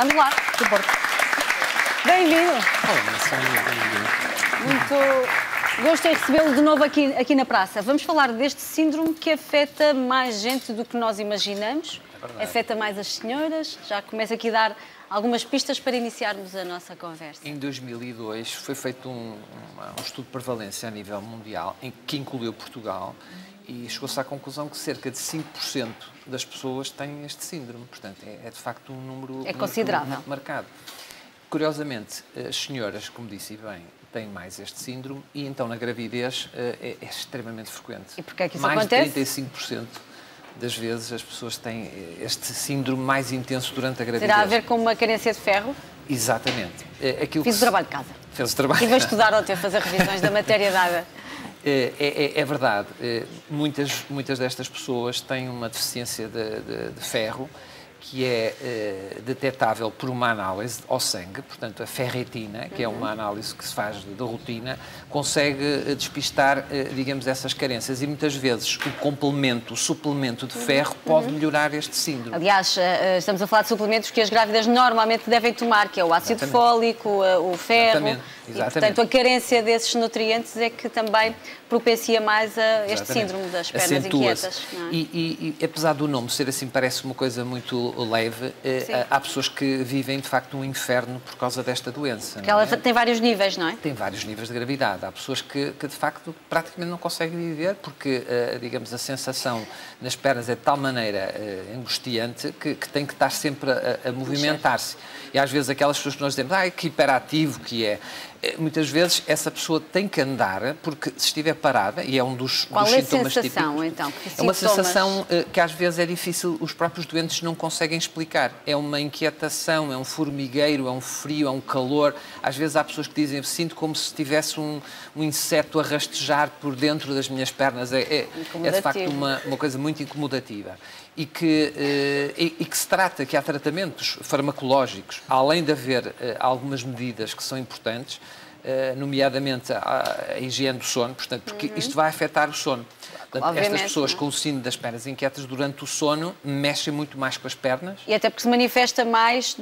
Vamos lá. Bem-vindo. Muito gosto em recebê-lo de novo aqui na praça. Vamos falar deste síndrome que afeta mais gente do que nós imaginamos. Afeta mais as senhoras. Já começo aqui a dar algumas pistas para iniciarmos a nossa conversa. Em 2002 foi feito um estudo de prevalência a nível mundial, que incluiu Portugal, e chegou-se à conclusão que cerca de 5% das pessoas têm este síndrome. Portanto, é de facto um número considerável. muito marcado. Curiosamente, as senhoras, como disse bem, têm mais este síndrome e então na gravidez é extremamente frequente. E porquê é que isso acontece? Mais de 35% das vezes as pessoas têm este síndrome mais intenso durante a gravidez. Terá a ver com uma carência de ferro? Exatamente. Fiz o trabalho de casa. Fez o trabalho. E vou estudar ontem, fazer revisões da matéria dada. É verdade. Muitas destas pessoas têm uma deficiência de ferro que é detectável por uma análise ao sangue, portanto a ferritina, que é uma análise que se faz de rotina, consegue despistar, digamos, essas carências e muitas vezes o complemento, o suplemento de ferro pode melhorar este síndrome. Aliás, estamos a falar de suplementos que as grávidas normalmente devem tomar, que é o ácido fólico, o ferro. Exatamente. E, portanto, a carência desses nutrientes é que também propicia mais a este síndrome das pernas inquietas. Não é? E apesar do nome ser assim, parece uma coisa muito leve, há pessoas que vivem de facto um inferno por causa desta doença. Porque ela tem vários níveis, não é? Tem vários níveis de gravidade. Há pessoas que de facto praticamente não conseguem viver porque, digamos, a sensação nas pernas é de tal maneira angustiante que tem que estar sempre a movimentar-se. E às vezes aquelas pessoas que nós dizemos, que hiperativo que é. Muitas vezes essa pessoa tem que andar, porque se estiver parada, e é um dos sintomas típicos... Qual é a sensação, então? É uma sensação que às vezes é difícil, os próprios doentes não conseguem explicar. É uma inquietação, é um formigueiro, é um frio, é um calor. Às vezes há pessoas que dizem, sinto como se tivesse um inseto a rastejar por dentro das minhas pernas. É de facto uma coisa muito incomodativa. E que se trata, que há tratamentos farmacológicos, além de haver algumas medidas que são importantes, nomeadamente a higiene do sono, portanto, porque isto vai afetar o sono. Portanto, estas pessoas com o síndrome das pernas inquietas durante o sono mexem muito mais com as pernas. E até porque se manifesta mais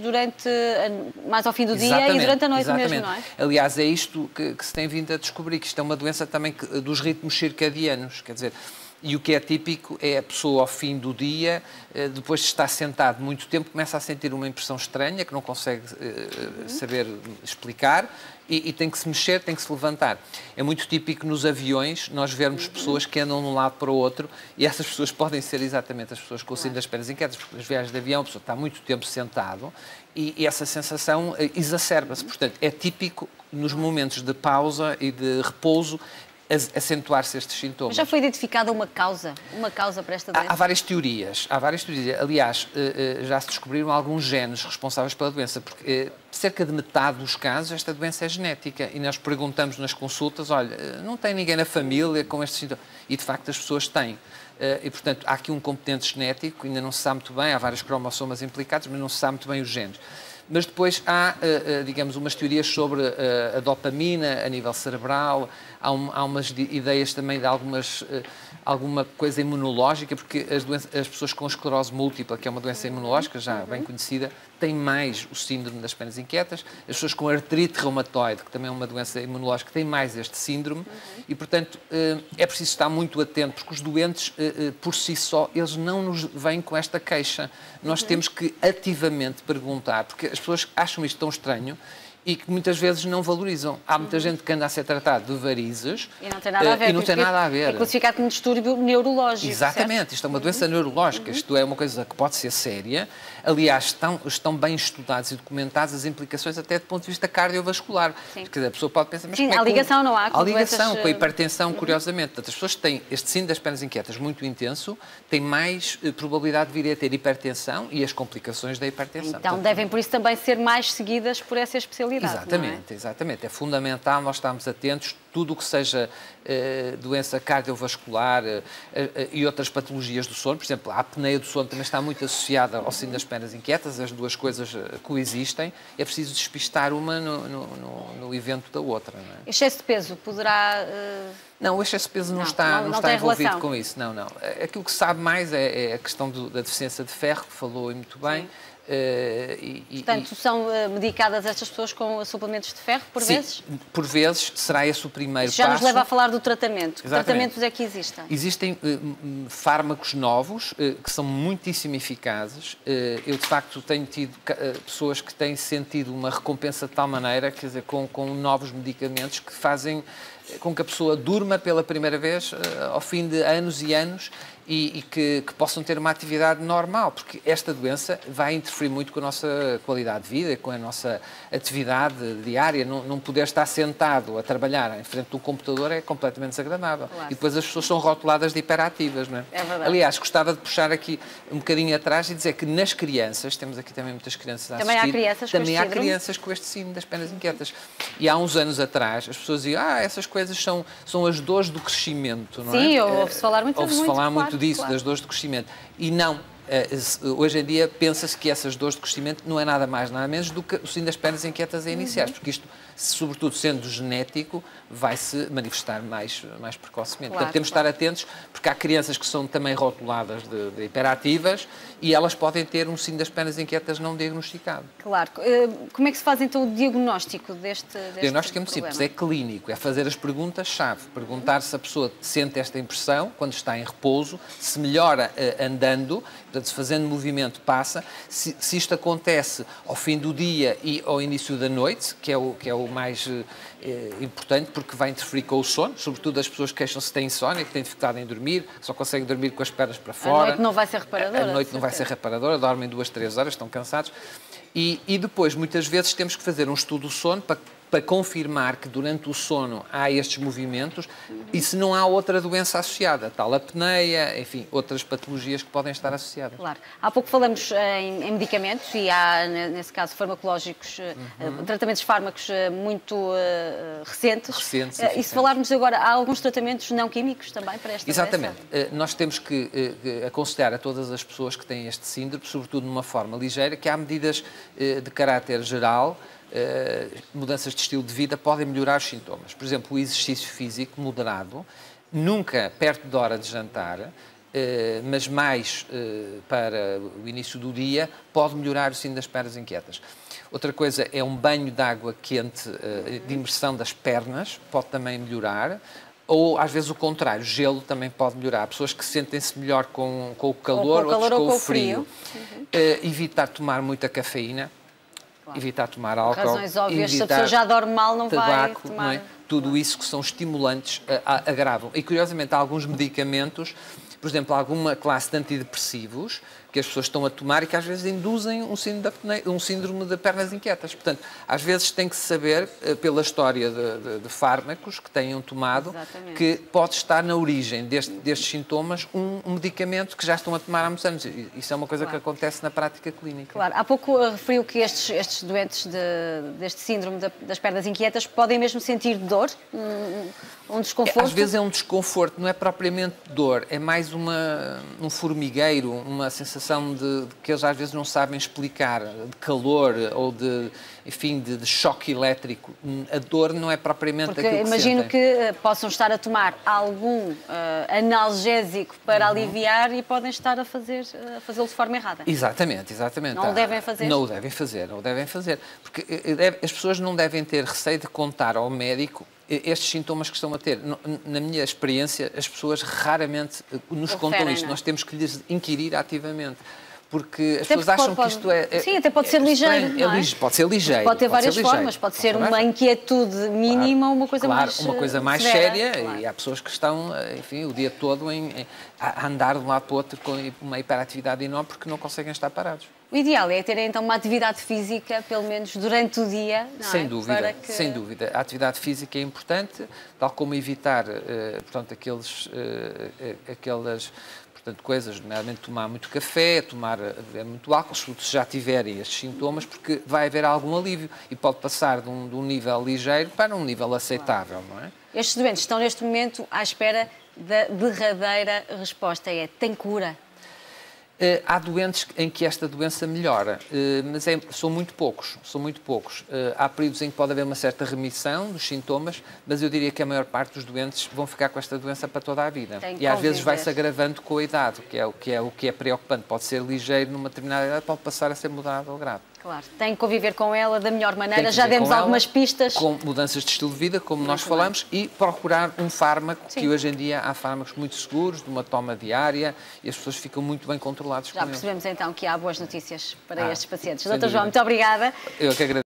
mais ao fim do dia e durante a noite mesmo, não é? Aliás, é isto que se tem vindo a descobrir, que isto é uma doença também dos ritmos circadianos, quer dizer... E o que é típico é a pessoa, ao fim do dia, depois de estar sentado muito tempo, começa a sentir uma impressão estranha, que não consegue saber explicar, e tem que se mexer, tem que se levantar. É muito típico nos aviões nós vermos pessoas que andam de um lado para o outro, e essas pessoas podem ser exatamente as pessoas com o síndrome das pernas inquietas, porque nas viagens de avião a pessoa está muito tempo sentado, e essa sensação exacerba-se. Portanto, é típico nos momentos de pausa e de repouso, acentuar-se estes sintomas. Mas já foi identificada uma causa para esta doença? Há várias teorias. Aliás, já se descobriram alguns genes responsáveis pela doença, porque cerca de metade dos casos esta doença é genética e nós perguntamos nas consultas, olha, não tem ninguém na família com estes sintomas? E de facto as pessoas têm. E, portanto, há aqui um componente genético, ainda não se sabe muito bem, há vários cromossomas implicados, mas não se sabe muito bem os genes. Mas depois há, digamos, umas teorias sobre a dopamina a nível cerebral, há umas ideias também de alguma coisa imunológica, porque as pessoas com esclerose múltipla, que é uma doença imunológica já bem conhecida, têm mais o síndrome das pernas inquietas. As pessoas com artrite reumatoide, que também é uma doença imunológica, têm mais este síndrome. E, portanto, é preciso estar muito atento, porque os doentes, por si só, eles não nos vêm com esta queixa. Nós temos que ativamente perguntar, porque as pessoas acham isto tão estranho e que muitas vezes não valorizam. Há muita gente que anda a ser tratada de varizes e não tem nada a ver. É classificado como distúrbio neurológico. Exatamente, certo? Isto é uma doença neurológica, isto é uma coisa que pode ser séria. Aliás, estão bem estudados e documentadas as implicações até do ponto de vista cardiovascular. Quer dizer, a pessoa pode pensar... Mas sim, há ligação, não há? Há ligação com a hipertensão, curiosamente. Portanto, as pessoas que têm este síndrome das pernas inquietas muito intenso têm mais probabilidade de vir a ter hipertensão e as complicações da hipertensão. Então, portanto, devem, por isso, também ser mais seguidas por essa especialidade. Exatamente. É fundamental nós estarmos atentos. Tudo o que seja doença cardiovascular e outras patologias do sono, por exemplo, a apneia do sono também está muito associada ao síndrome das pernas inquietas, as duas coisas coexistem, é preciso despistar uma no evento da outra. Não é? Excesso de peso poderá... Não, o excesso de peso não está envolvido com isso, não. Aquilo que se sabe mais é a questão da deficiência de ferro, que falou muito bem. Portanto, são medicadas estas pessoas com suplementos de ferro, por vezes? Por vezes será esse o primeiro já passo. Nos leva a falar do tratamento. Que Exatamente. tratamentos é que existem? Existem fármacos novos que são muitíssimo eficazes. Eu, de facto, tenho tido pessoas que têm sentido uma recompensa de tal maneira, quer dizer, com novos medicamentos que fazem com que a pessoa durma pela primeira vez ao fim de anos e anos e que possam ter uma atividade normal, porque esta doença vai interferir muito com a nossa qualidade de vida, com a nossa atividade diária. Não poder estar sentado a trabalhar em frente do computador é completamente desagradável. Claro. E depois as pessoas são rotuladas de hiperativas, não é? É verdade. Aliás, gostava de puxar aqui um bocadinho atrás e dizer que nas crianças, temos aqui também muitas crianças a assistir. Também há crianças com este síndrome? Também há crianças com este síndrome das pernas inquietas. E há uns anos atrás, as pessoas diziam, essas coisas são as dores do crescimento, não é? Sim, ouve-se falar muito disso, claro. das dores de crescimento. E não, hoje em dia pensa-se que essas dores de crescimento não é nada mais, nada menos do que o síndrome das pernas inquietas iniciais, porque isto, sobretudo sendo genético, vai-se manifestar mais precocemente. Portanto, temos de estar atentos, porque há crianças que são também rotuladas de hiperativas e elas podem ter um síndrome das pernas inquietas não diagnosticado. Claro. Como é que se faz então o diagnóstico deste O diagnóstico é muito simples, é clínico, é fazer as perguntas-chave, perguntar se a pessoa sente esta impressão quando está em repouso, se melhora andando, portanto, se fazendo movimento passa, se isto acontece ao fim do dia e ao início da noite, que é o mais importante, porque vai interferir com o sono, sobretudo as pessoas que queixam-se que têm insónia, que têm dificuldade em dormir, só conseguem dormir com as pernas para fora. A noite não vai ser reparadora. A noite não vai ser reparadora, dormem 2, 3 horas, estão cansados. E depois, muitas vezes, temos que fazer um estudo do sono para confirmar que durante o sono há estes movimentos e se não há outra doença associada, tal apneia, enfim, outras patologias que podem estar associadas. Claro. Há pouco falamos em medicamentos e há, nesse caso, farmacológicos, tratamentos de fármacos muito recentes. E se falarmos agora, há alguns tratamentos não químicos também para esta doença? Exatamente. Nós temos que aconselhar a todas as pessoas que têm este síndrome, sobretudo numa forma ligeira, que há medidas de caráter geral, mudanças de estilo de vida podem melhorar os sintomas. Por exemplo, o exercício físico moderado, nunca perto da hora de jantar, mas mais para o início do dia, pode melhorar o síndrome das pernas inquietas. Outra coisa é um banho de água quente de imersão das pernas, pode também melhorar. Ou, às vezes, o contrário, gelo também pode melhorar. Há pessoas que sentem-se melhor com o calor, outras com o frio. Evitar tomar muita cafeína. Claro. Evitar tomar álcool. Razões óbvias, se a pessoa já dorme mal, não tabaco, vai tomar. Não é? Tudo isso que são estimulantes agravam. E, curiosamente, há alguns medicamentos, por exemplo, alguma classe de antidepressivos que as pessoas estão a tomar e que às vezes induzem um síndrome de pernas inquietas. Portanto, às vezes tem que se saber, pela história de fármacos que tenham tomado, exatamente, que pode estar na origem destes sintomas um medicamento que já estão a tomar há muitos anos. Isso é uma coisa, claro, que acontece na prática clínica. Claro. Há pouco referiu que estes doentes deste síndrome das pernas inquietas podem mesmo sentir dor, um desconforto? Às vezes é um desconforto, não é propriamente dor, é mais um formigueiro, uma sensação de que eles às vezes não sabem explicar, de calor ou de choque elétrico. A dor não é propriamente aquilo que sentem. Porque imagino que possam estar a tomar algum analgésico para aliviar e podem estar a fazê-lo de forma errada. Exatamente. Não o devem fazer? Não o devem fazer. Porque as pessoas não devem ter receio de contar ao médico estes sintomas que estão a ter. Na minha experiência, as pessoas raramente nos contam isto. Nós temos que lhes inquirir ativamente. Porque as pessoas acham que isto é... Sim, até pode ser ligeiro, não é? Pode ser ligeiro. Pode ter várias formas. Pode ser uma inquietude mínima ou uma coisa mais séria. Uma coisa mais séria. E há pessoas que estão, enfim, o dia todo a andar de um lado para o outro com uma hiperatividade enorme porque não conseguem estar parados. O ideal é ter, então, uma atividade física, pelo menos durante o dia, não é? Sem dúvida, sem dúvida. A atividade física é importante, tal como evitar, portanto, aquelas coisas, nomeadamente tomar muito café, beber muito álcool, se já tiverem estes sintomas, porque vai haver algum alívio e pode passar de um nível ligeiro para um nível aceitável, não é? Estes doentes estão, neste momento, à espera da derradeira resposta, tem cura? Há doentes em que esta doença melhora, mas são muito poucos, Há períodos em que pode haver uma certa remissão dos sintomas, mas eu diria que a maior parte dos doentes vão ficar com esta doença para toda a vida. E às vezes vai-se agravando com a idade, o que é preocupante. Pode ser ligeiro numa determinada idade, pode passar a ser moderado ou grave. Claro, tem que conviver com ela da melhor maneira, já demos algumas pistas. Com mudanças de estilo de vida, como nós falamos, e procurar um fármaco, que hoje em dia há fármacos muito seguros, de uma toma diária, e as pessoas ficam muito bem controladas com eles. Já percebemos então que há boas notícias para estes pacientes. Dr. João, muito obrigada. Eu que agradeço.